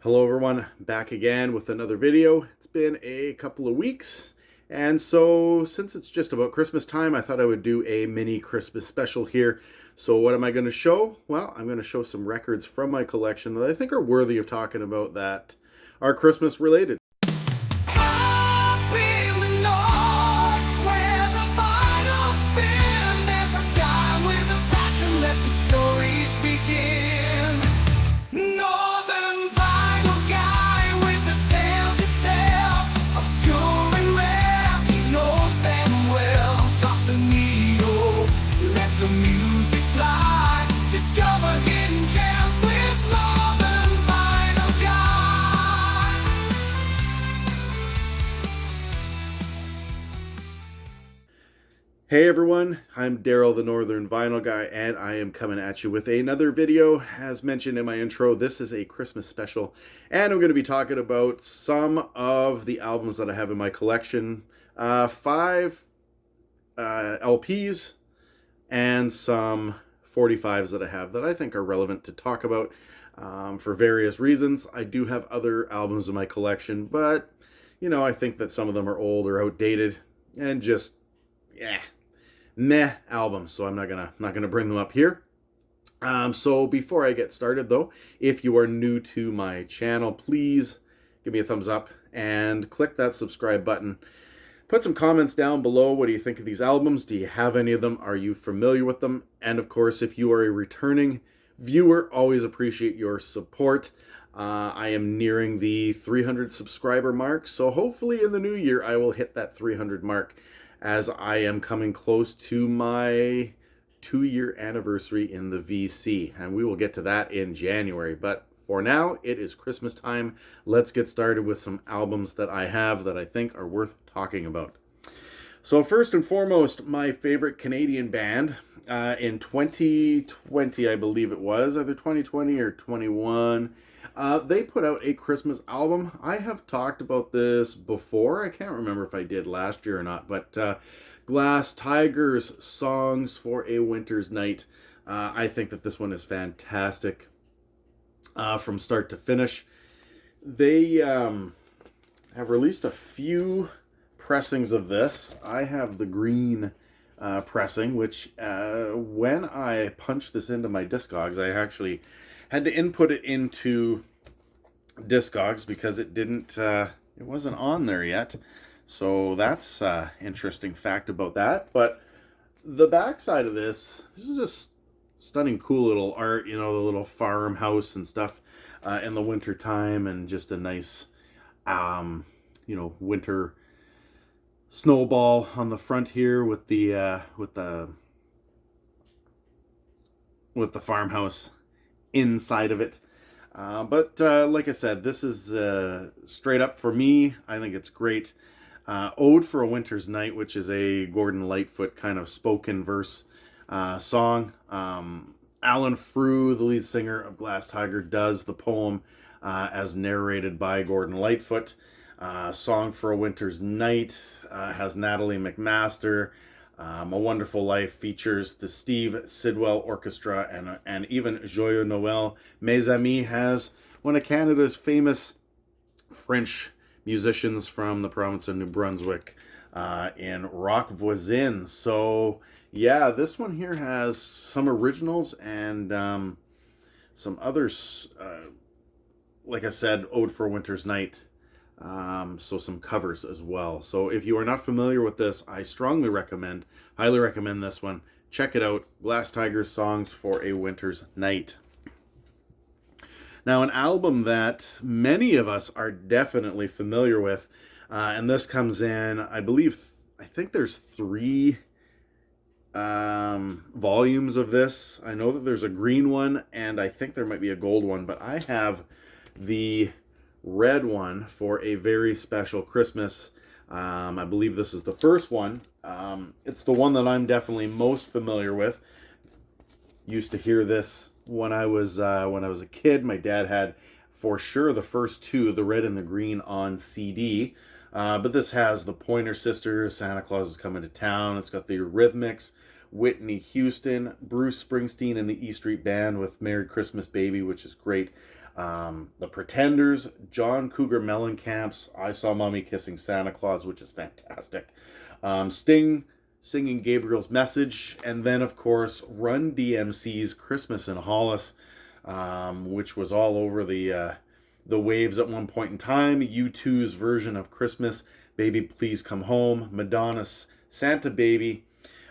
Hello everyone, back again with another video. It's been a couple of weeks, and so since it's just about Christmas time, I thought I would do a mini Christmas special here. So what am I going to show? Well, I'm going to show some records from my collection that I think are worthy of talking about, that are Christmas related. Hey everyone, I'm Daryl the Northern Vinyl Guy, and I am coming at you with another video. As mentioned in my intro, this is a Christmas special, and I'm going to be talking about some of the albums that I have in my collection. 5 LPs and some 45s that I have that I think are relevant to talk about for various reasons. I do have other albums in my collection, but you know, I think that some of them are old or outdated and just meh albums, so I'm not gonna bring them up here. So before I get started though, if you are new to my channel, please give me a thumbs up and click that subscribe button. Put some comments down below. What do you think of these albums? Do you have any of them? Are you familiar with them? And of course, if you are a returning viewer, always appreciate your support. I am nearing the 300 subscriber mark, so hopefully in the new year I will hit that 300 mark, as I am coming close to my 2-year anniversary in the VC, and we will get to that in January. But for now, it is Christmas time. Let's get started with some albums that I have that I think are worth talking about. So first and foremost, my favorite Canadian band in 2020, I believe it was, either 2020 or 21, they put out a Christmas album. I have talked about this before. I can't remember if I did last year or not, but Glass Tigers, Songs for a Winter's Night. I think that this one is fantastic from start to finish. They have released a few pressings of this. I have the green pressing, which when I punched this into my Discogs, I actually had to input it into Discogs because it wasn't on there yet. So that's interesting fact about that. But the backside of this is just stunning, cool little art, you know, the little farmhouse and stuff in the winter time, and just a nice winter snowball on the front here with the farmhouse inside of it. But like I said, this is straight up for me. I think it's great. Ode for a Winter's Night, which is a Gordon Lightfoot kind of spoken verse song. Alan Frew, the lead singer of Glass Tiger, does the poem as narrated by Gordon Lightfoot. Song for a Winter's Night has Natalie McMaster. A Wonderful Life features the Steve Sidwell Orchestra, and even Joyeux Noël. Mes Amis has one of Canada's famous French musicians from the province of New Brunswick in Rock Voisine. So yeah, this one here has some originals and some others, like I said, Ode for a Winter's Night. So some covers as well. So if you are not familiar with this, I strongly recommend, highly recommend this one. Check it out. Glass Tigers, Songs for a Winter's Night. Now, an album that many of us are definitely familiar with, and this comes in, I think there's 3 volumes of this. I know that there's a green one, and I think there might be a gold one, but I have the red one for a very special Christmas. I believe this is the first one. It's the one that I'm definitely most familiar with. Used to hear this when I was a kid. My dad had for sure the first 2, the red and the green, on CD. But this has the Pointer Sisters, Santa Claus is Coming to Town. It's got the Eurythmics, Whitney Houston, Bruce Springsteen, and the E Street Band with Merry Christmas Baby, which is great. The Pretenders, John Cougar Mellencamp's I Saw Mommy Kissing Santa Claus, which is fantastic. Sting singing Gabriel's Message, and then, of course, Run DMC's Christmas in Hollis, which was all over the waves at one point in time. U2's version of Christmas, Baby Please Come Home, Madonna's Santa Baby.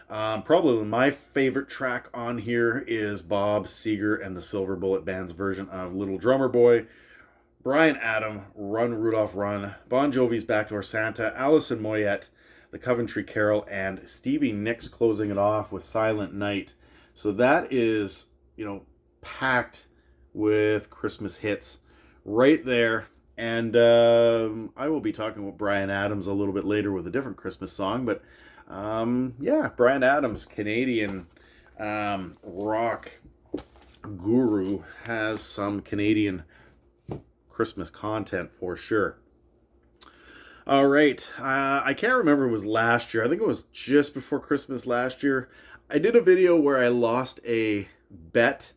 Probably my favorite track on here is Bob Seger and the Silver Bullet Band's version of Little Drummer Boy. Bryan Adams, Run Rudolph Run. Bon Jovi's Backdoor Santa. Alison Moyet, The Coventry Carol, and Stevie Nicks closing it off with Silent Night. So that is, packed with Christmas hits right there. And I will be talking with Bryan Adams a little bit later with a different Christmas song, but Bryan Adams, Canadian rock guru, has some Canadian Christmas content for sure. All right, I can't remember if it was last year. I think it was just before Christmas last year. I did a video where I lost a bet,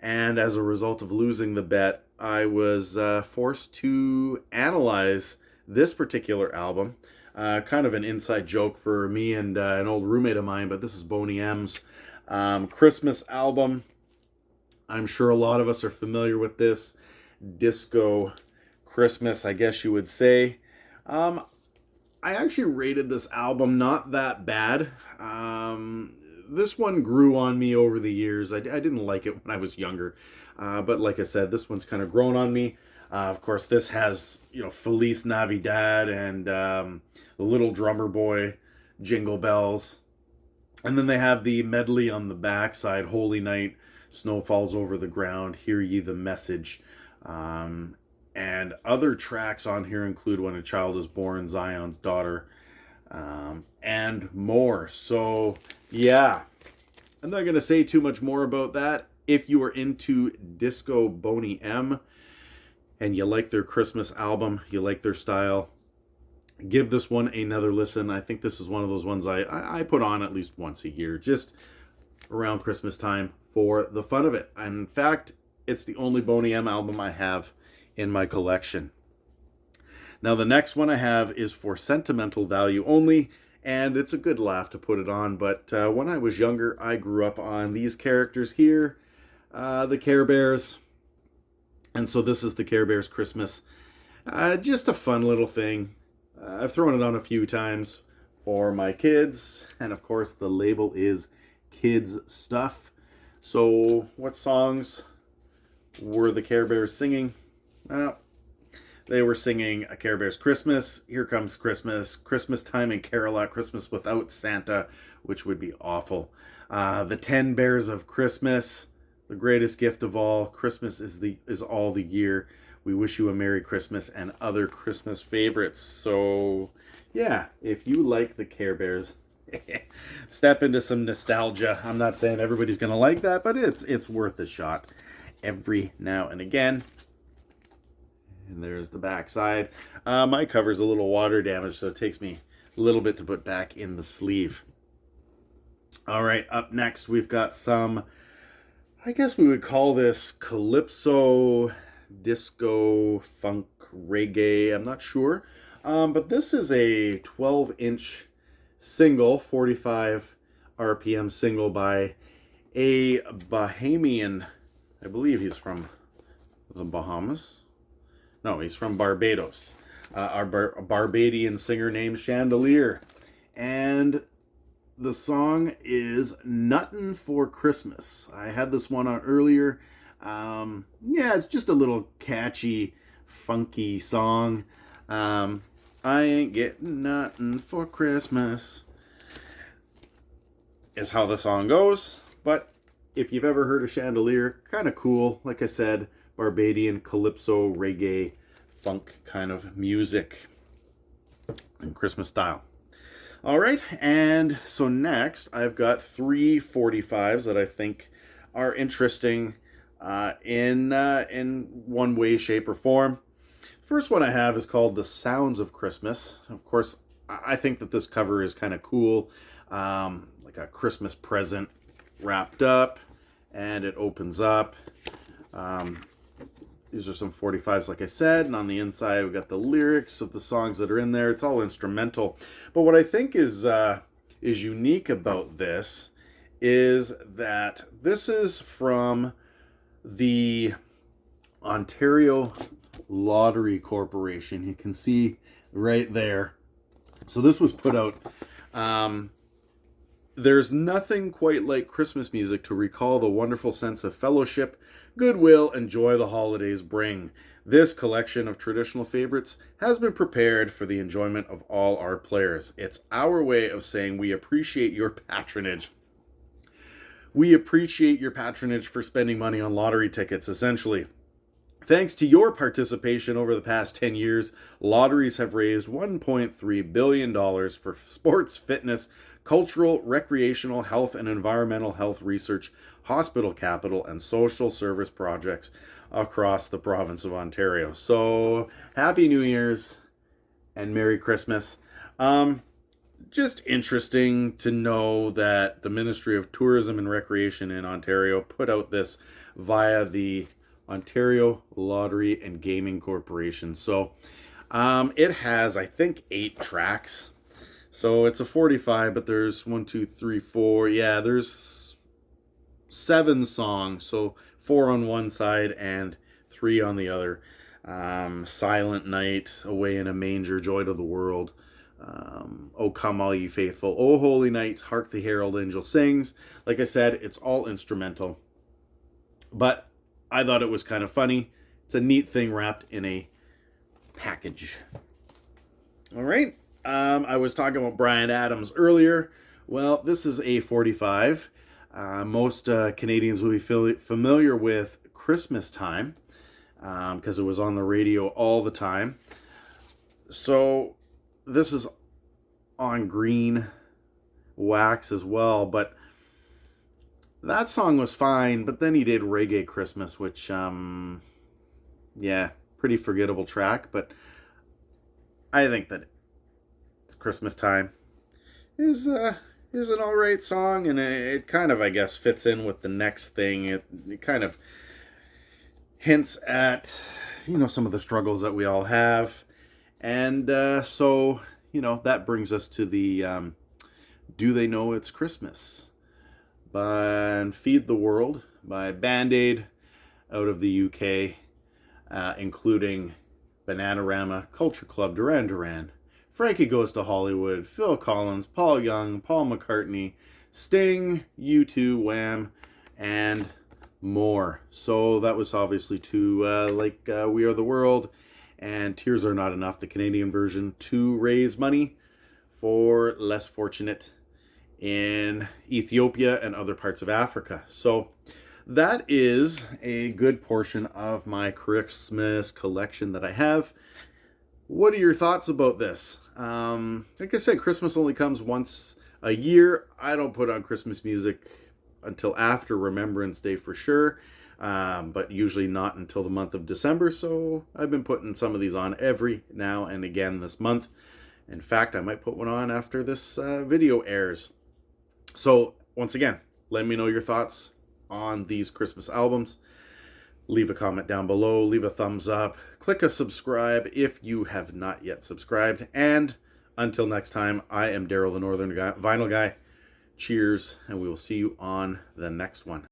and as a result of losing the bet, I was forced to analyze this particular album. Kind of an inside joke for me and an old roommate of mine, but this is Boney M's Christmas album. I'm sure a lot of us are familiar with this. Disco Christmas, I guess you would say. I actually rated this album not that bad. This one grew on me over the years. I didn't like it when I was younger. But like I said, this one's kind of grown on me. Of course, this has, Feliz Navidad and the Little Drummer Boy, Jingle Bells. And then they have the medley on the backside, Holy Night, Snow Falls Over the Ground, Hear Ye the Message. And other tracks on here include When a Child is Born, Zion's Daughter, and more. So, yeah, I'm not going to say too much more about that. If you are into Disco Boney M and you like their Christmas album, you like their style, give this one another listen. I think this is one of those ones I put on at least once a year, just around Christmas time for the fun of it. And in fact, it's the only Boney M album I have in my collection. Now, the next one I have is for sentimental value only, and it's a good laugh to put it on, but when I was younger, I grew up on these characters here, the Care Bears, and so this is the Care Bears Christmas. Just a fun little thing. I've thrown it on a few times for my kids, and of course the label is Kids Stuff. So what songs were the Care Bears singing? Well, they were singing A Care Bears Christmas, Here Comes Christmas, Christmas Time and Carol at Christmas Without Santa, which would be awful. The 10 Bears of Christmas, The Greatest Gift of All, Christmas is all the year, We Wish You a Merry Christmas, and other Christmas favorites. So, yeah, if you like the Care Bears, step into some nostalgia. I'm not saying everybody's going to like that, but it's worth a shot every now and again. And there's the back side. My cover's a little water damaged, so it takes me a little bit to put back in the sleeve. All right, up next we've got some, I guess we would call this calypso, disco, funk, reggae, I'm not sure. But this is a 12-inch single, 45 RPM single by a Bahamian. I believe he's from the Bahamas. No, he's from Barbados. A Barbadian singer named Chandelier. And the song is Nuttin' for Christmas. I had this one on earlier. It's just a little catchy, funky song. I ain't getting nothing for Christmas is how the song goes. But if you've ever heard of Chandelier, kind of cool. Like I said, Barbadian, calypso, reggae, funk kind of music in Christmas style. All right, and so next I've got 3 45s that I think are interesting in one way, shape, or form. First one I have is called The Sounds of Christmas. Of course, I think that this cover is kind of cool, like a Christmas present wrapped up, and it opens up. These are some 45s, like I said, and on the inside we've got the lyrics of the songs that are in there. It's all instrumental. But what I think is unique about this is that this is from the Ontario Lottery Corporation. You can see right there. So this was put out. There's nothing quite like Christmas music to recall the wonderful sense of fellowship, goodwill, and joy the holidays bring. This collection of traditional favorites has been prepared for the enjoyment of all our players. It's our way of saying we appreciate your patronage. We appreciate your patronage for spending money on lottery tickets, essentially. Thanks to your participation over the past 10 years, lotteries have raised $1.3 billion for sports, fitness, cultural, recreational, health, and environmental health research, hospital capital, and social service projects across the province of Ontario. So, Happy New Year's and Merry Christmas. Just interesting to know that the Ministry of Tourism and Recreation in Ontario put out this via the Ontario Lottery and Gaming Corporation. So it has, I think, 8 tracks. So it's a 45, but there's 1, 2, 3, 4. Yeah, there's 7 songs. So 4 on one side and 3 on the other. Silent Night, Away in a Manger, Joy to the World. Oh Come All Ye Faithful, Oh Holy Night, Hark the Herald Angel Sings. Like I said, it's all instrumental. But I thought it was kind of funny. It's a neat thing wrapped in a package. All right. I was talking about Bryan Adams earlier. Well, this is a 45. Most Canadians will be familiar with Christmas Time because it was on the radio all the time. So this is on green wax as well, but that song was fine. But then he did Reggae Christmas, which yeah, pretty forgettable track, but I think that It's Christmas Time is an all right song, and it kind of, I guess, fits in with the next thing. It kind of hints at, some of the struggles that we all have. And so, that brings us to the Do They Know It's Christmas? By Feed the World by Band-Aid out of the UK, including Bananarama, Culture Club, Duran Duran, Frankie Goes to Hollywood, Phil Collins, Paul Young, Paul McCartney, Sting, U2, Wham, and more. So that was obviously to We Are the World and Tears Are Not Enough, the Canadian version, to raise money for less fortunate in Ethiopia and other parts of Africa. So that is a good portion of my Christmas collection that I have. What are your thoughts about this? Like I said, Christmas only comes once a year. I don't put on Christmas music until after Remembrance Day for sure, but usually not until the month of December. So I've been putting some of these on every now and again this month. In fact, I might put one on after this video airs. So once again, let me know your thoughts on these Christmas albums. Leave a comment down below, leave a thumbs up, click a subscribe if you have not yet subscribed. And until next time, I am Daryl the Northern Vinyl Guy. Cheers, and we will see you on the next one.